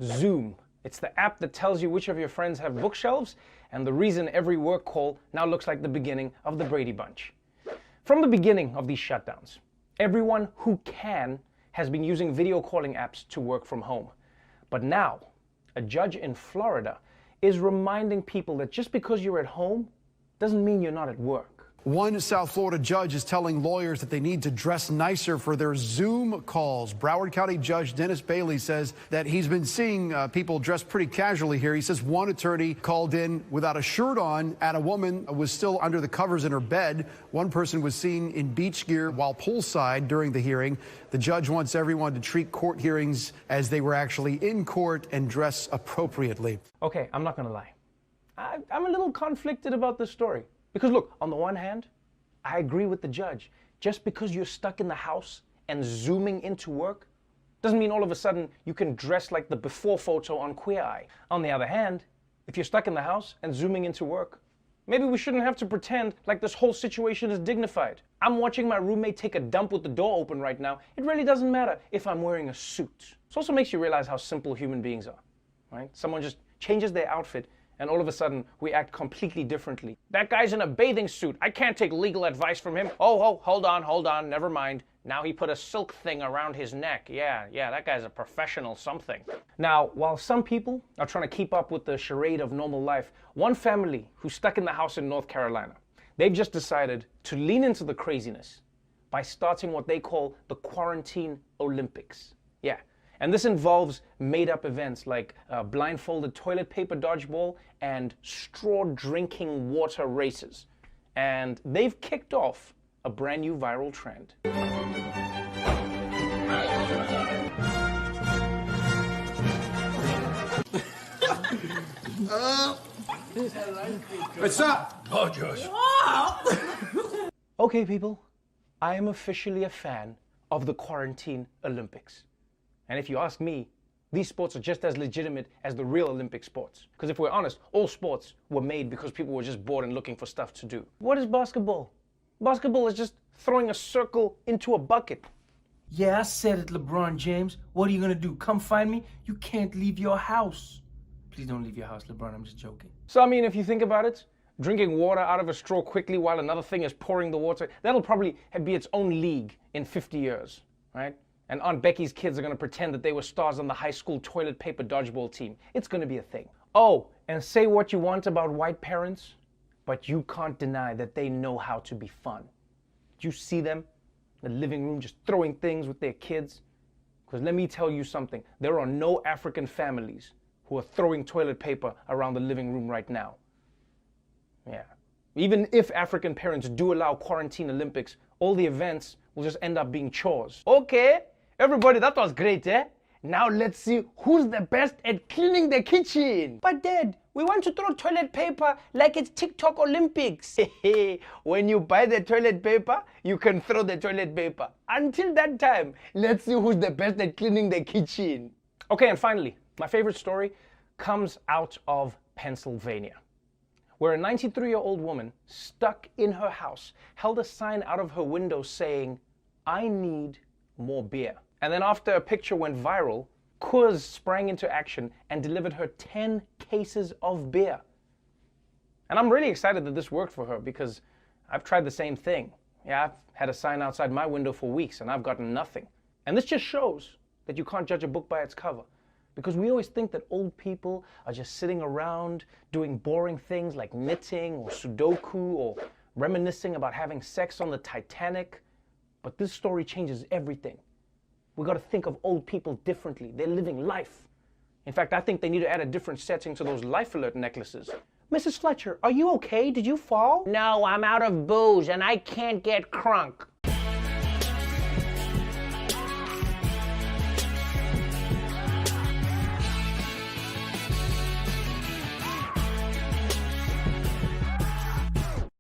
Zoom. It's the app that tells you which of your friends have bookshelves and the reason every work call now looks like the beginning of the Brady Bunch. From the beginning of these shutdowns, everyone who can has been using video calling apps to work from home. But now, a judge in Florida is reminding people that just because you're at home doesn't mean you're not at work. One South Florida judge is telling lawyers that they need to dress nicer for their Zoom calls. Broward County Judge Dennis Bailey says that he's been seeing people dressed pretty casually here. He says one attorney called in without a shirt on and a woman was still under the covers in her bed. One person was seen in beach gear while poolside during the hearing. The judge wants everyone to treat court hearings as they were actually in court and dress appropriately. Okay, I'm not gonna lie. I'm a little conflicted about this story. Because look, on the one hand, I agree with the judge. Just because you're stuck in the house and zooming into work doesn't mean all of a sudden you can dress like the before photo on Queer Eye. On the other hand, if you're stuck in the house and zooming into work, maybe we shouldn't have to pretend like this whole situation is dignified. I'm watching my roommate take a dump with the door open right now. It really doesn't matter if I'm wearing a suit. It also makes you realize how simple human beings are, right? Someone just changes their outfit and all of a sudden, we act completely differently. That guy's in a bathing suit. I can't take legal advice from him. Oh, hold on, never mind. Now he put a silk thing around his neck. Yeah, that guy's a professional something. Now, while some people are trying to keep up with the charade of normal life, one family who's stuck in the house in North Carolina, they've just decided to lean into the craziness by starting what they call the Quarantine Olympics. Yeah. And this involves made-up events like blindfolded toilet paper dodgeball and straw drinking water races. And they've kicked off a brand new viral trend. What's up? Oh, Josh. Okay, people, I am officially a fan of the Quarantine Olympics. And if you ask me, these sports are just as legitimate as the real Olympic sports. Because if we're honest, all sports were made because people were just bored and looking for stuff to do. What is basketball? Basketball is just throwing a circle into a bucket. Yeah, I said it, LeBron James. What are you gonna do? Come find me? You can't leave your house. Please don't leave your house, LeBron. I'm just joking. So, I mean, if you think about it, drinking water out of a straw quickly while another thing is pouring the water, that'll probably be its own league in 50 years, right? And Aunt Becky's kids are going to pretend that they were stars on the high school toilet paper dodgeball team. It's going to be a thing. Oh, and say what you want about white parents, but you can't deny that they know how to be fun. Did you see them in the living room just throwing things with their kids? Because let me tell you something. There are no African families who are throwing toilet paper around the living room right now. Yeah. Even if African parents do allow Quarantine Olympics, all the events will just end up being chores. Okay. Everybody, that was great, eh? Now let's see who's the best at cleaning the kitchen. But Dad, we want to throw toilet paper like it's TikTok Olympics. When you buy the toilet paper, you can throw the toilet paper. Until that time, let's see who's the best at cleaning the kitchen. Okay, and finally, my favorite story comes out of Pennsylvania, where a 93-year-old woman stuck in her house held a sign out of her window saying, "I need more beer." And then after a picture went viral, Coors sprang into action and delivered her 10 cases of beer. And I'm really excited that this worked for her because I've tried the same thing. Yeah, I've had a sign outside my window for weeks and I've gotten nothing. And this just shows that you can't judge a book by its cover. Because we always think that old people are just sitting around doing boring things like knitting or Sudoku or reminiscing about having sex on the Titanic. But this story changes everything. We got to think of old people differently. They're living life. In fact, I think they need to add a different setting to those life alert necklaces. Mrs. Fletcher, are you okay? Did you fall? No, I'm out of booze and I can't get crunk.